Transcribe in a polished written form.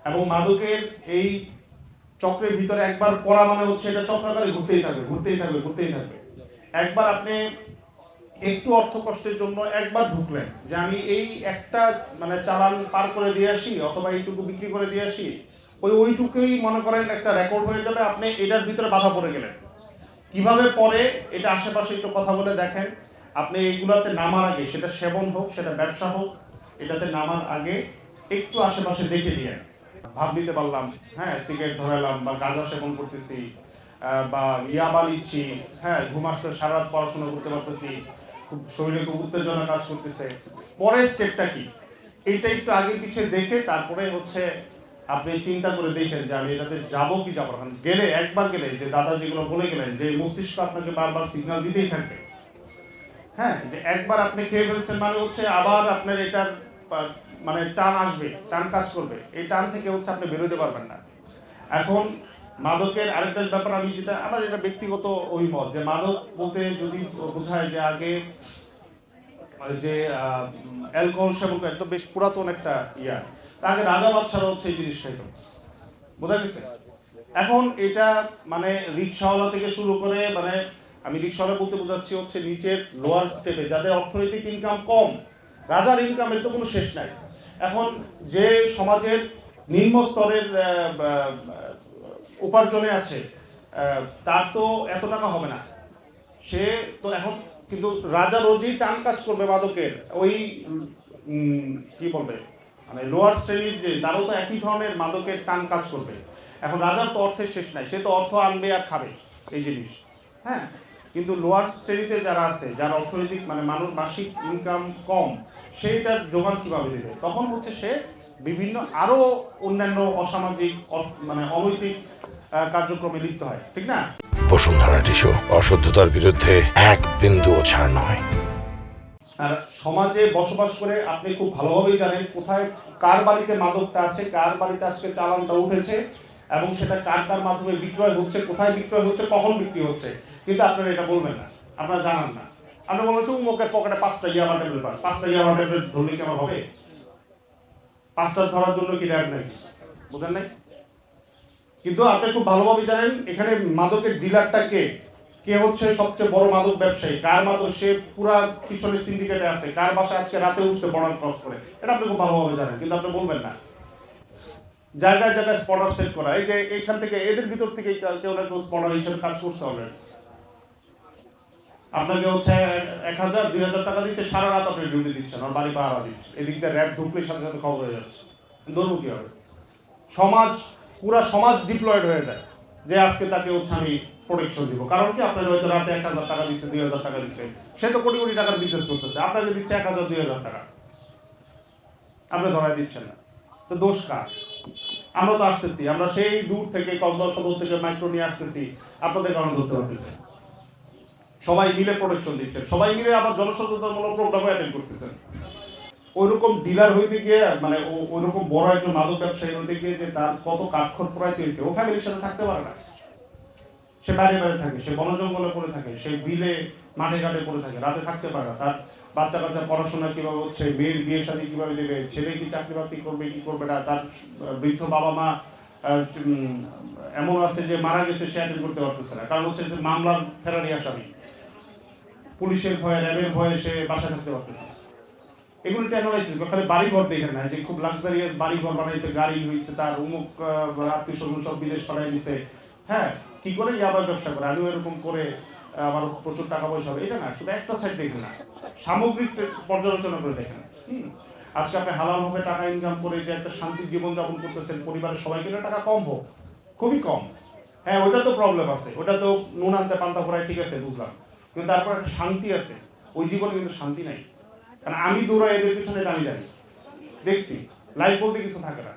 এবং মাদকের এই চক্রের ভিতরে একবার পড়া মানে হচ্ছে এটা চক্রাকারে ঘুরতেই থাকবে। একবার আপনি একটু অর্থ কষ্টের জন্য একবার ঢুকলেন যে আমি এই একটা মানে চালান পার করে দিয়ে আসি অথবা এইটুকু বিক্রি করে দিয়ে আসি, ওইটুকুই মনে করেন একটা রেকর্ড হয়ে যাবে, আপনি এটার ভিতরে বাধা পড়ে গেলেন। কিভাবে পরে এটা আশেপাশে একটু কথা বলে দেখেন। আপনি এইগুলোতে নামার আগে, সেটা সেবন হোক সেটা ব্যবসা হোক, এটাতে নামার আগে একটু আশেপাশে দেখে নিয়ে ভাব নিতে পারলাম, হ্যাঁ সিগারেট ধরালাম বা গাঁজা সেবন করতেছি বা ইয়াবা নিচ্ছি, হ্যাঁ ঘুম আসতে সারা রাত পড়াশোনা করতে পারতেছি, খুব শরীরে খুব উত্তেজনা কাজ করতেছে, পরের স্টেপটা কি এইটা একটু আগে পিছিয়ে দেখে তারপরে হচ্ছে আপনি চিন্তা করে দেখেন যে আমি এটাতে যাবো কি যাবো না। গেলে একবার গেলে যে দাদা যেগুলো বলে গেলেন যে মস্তিষ্ক আপনাকে বারবার সিগন্যাল দিতেই থাকবে, হ্যাঁ যে একবার আপনি খেয়ে ফেলছেন মানে হচ্ছে আবার আপনার এটার মানে টান আসবে, টান কাজ করবে, এই টান থেকে হচ্ছে আপনি বেরোতে পারবেন না। এখন মাদকের আরেকটা ব্যাপার, আমি যেটা আমার এটা ব্যক্তিগত অভিমত, যে মাদক বলতে যদি বোঝায় যে আগে যে অ্যালকোহল সেবন করে, তো বেশ পুরাতন একটা ইয়া, আগে রাজা বাদশারা হচ্ছে এই জিনিস খাইতো, বোঝা গেছে। এখন এটা মানে রিক্সাওয়ালা থেকে শুরু করে, মানে আমি রিক্সাওয়ালা বলতে বোঝাচ্ছি হচ্ছে নিচের লোয়ার স্টেপে যাদের অর্থনৈতিক ইনকাম কম, রাজার ইনকামের তো কোনো শেষ নাই। এখন যে সমাজের নিম্ন স্তরের উপার্জনে আছে তার তো এত টাকা হবে না, সে তো এখন কিন্তু রাজা রোজই টান কাজ করবে মাদকের, ওই কি বলবে মানে লোয়ার শ্রেণীর যে তারও তো একই ধরনের মাদকের টান কাজ করবে। এখন রাজার তো অর্থের শেষ নাই, সে তো অর্থ আনবে আর খাবে এই জিনিস, হ্যাঁ। কিন্তু লোয়ার শ্রেণীতে যারা আছে, যারা অর্থনৈতিক মানে মানুষ মাসিক ইনকাম কম, সেইটার জোগান কীভাবে দেবে? তখন হচ্ছে সে বিভিন্ন আরও অন্যান্য অসামাজিক মানে অনৈতিক কার্যক্রমে লিপ্ত হয়, ঠিক না? বসুন্ধরা টিস্যু, অশুদ্ধতার বিরুদ্ধে এক বিন্দুও ছাড় নয়। আর সমাজে বসবাস করে আপনি খুব ভালোভাবেই জানেন কোথায় কার বাড়িতে মাদকটা আছে, কার বাড়িতে আজকে চালানটা উঠেছে এবং সেটা কার কার মাধ্যমে বিক্রয় হচ্ছে, কোথায় বিক্রয় হচ্ছে, কখন বিক্রি হচ্ছে, কিন্তু আপনারা এটা বলবেন না, আপনারা জানান না। আপনারা বলছেন উমুকের পকেটে 5টা ইয়াবা ট্যাবলেট পান, 5টা ইয়াবা ট্যাবলেট ধরলে কি আমার হবে? 5টা ধরার জন্য কি র্যাব নাকি? বুঝেন নাই? কিন্তু আপনি খুব ভালোভাবে জানেন এখানে মাদকের ডিলারটা কে, কে হচ্ছে সবচেয়ে বড় মাদক ব্যবসায়ী, কার মাদক সে পুরা পিছনে সিন্ডিকেটে আছে, কার বাসায় আজকে রাতে উঠছে বর্ডার ক্রস করে, এটা আপনি খুব ভালোভাবে জানেন, কিন্তু আপনি বলবেন না। জায়গায় জায়গায় স্পটার সেট করা, এই যে এখান থেকে এদের ভিতর থেকে কেউ না কেউ স্পটার হিসেবে কাজ করতে হবে। আপনাকে হচ্ছে 1000-2000 টাকা দিচ্ছে, সারা রাত আপনি ডিউটি দিচ্ছেন আর বাড়ি পাহারা দিচ্ছেন, এদিক দিয়ে র্যাব ঢুকলে সাথে সাথে খবর হয়ে যাচ্ছে, ধরবো কি হবে? সমাজ, পুরা সমাজ ডিপ্লয়েড হয়ে যায় যে আজকে তাকে হচ্ছে আমি প্রোটেকশন দিব। কারণ কি? আপনার হয়তো রাতে 1000 টাকা দিচ্ছে, 2000 টাকা দিচ্ছে, সে তো কোটি কোটি টাকার বিজনেস করতেছে, আপনাকে দিচ্ছে 1000-2000 টাকা, আপনি ধরাই দিচ্ছেন না, তো দোষ কার? আমরা তো আসতেছি, আমরা সেই দূর থেকে কসবা সদর থেকে মাইক্রো নিয়ে আসতেছি, আপনাদের কারণে ধরতে পারতেছে, সবাই মিলে প্রোটেকশন দিচ্ছেন, সবাই মিলে আবার জনসচেতনমূলক প্রোগ্রামও অ্যাটেন্ড করতেছেন। ওইরকম ডিলার হইতে গিয়ে মানে ওইরকম বড় একজন মাদক ব্যবসায়ী হইতে গিয়ে যে তার কত কাঠখড় পোড়াইতে হয়েছে, ও ফ্যামিলির সাথে থাকতে পারে না, সে বাইরে বাইরে থাকে, সে বন জঙ্গলে পড়ে থাকে, সে বিলে মাঠে ঘাটে পড়ে থাকে, রাতে থাকতে পারে না, তার বাচ্চা কাচ্চা পড়াশোনা কীভাবে হচ্ছে, মেয়ের বিয়ে শাদী কীভাবে দেবে, ছেলে কি চাকরি বাকরি করবে কি করবে না, তার বৃদ্ধ বাবা মা এমন আছে যে মারা গেছে, সে অ্যাটেন্ড করতে পারতেছে না, কারণ হচ্ছে যে মামলার ফেরারি আসামি, পুলিশের ভয়ে র্যাবের ভয়ে সে বাসায় থাকতে পারতেছে না। এগুলো অ্যানালাইসিস খালি বাড়ি ঘর দেখে না, যে খুব লাক্সারিয়াস বাড়ি ঘর বানাইছে, গাড়ি হয়েছে, তার অমুক আত্মীয় স্বজন সব বিদেশ পাঠাই দিছে, হ্যাঁ কি করে ইয়াবার ব্যবসা করে, আমিও এরকম করে আমার প্রচুর টাকা পয়সা হবে, এটা না, শুধু একটা সাইড দেখে না, সামগ্রিক পর্যালোচনা করে দেখেন। আজকে আপনি হালালভাবে টাকা ইনকাম করে যে একটা শান্তির জীবনযাপন করতেছেন, পরিবারের সবাইকে টাকা কম হোক, খুবই কম, হ্যাঁ ওটা তো প্রবলেম আছে, ওটা তো নুন আনতে পান্তা ফোড়ায়, ঠিক আছে বুঝলাম, কিন্তু তারপর একটা শান্তি আছে, ওই জীবনে কিন্তু শান্তি নাই। কারণ আমি দৌড়াই এদের পিছনে, এটা আমি জানি, দেখছি, লাইফ বলতে কিছু থাকে না।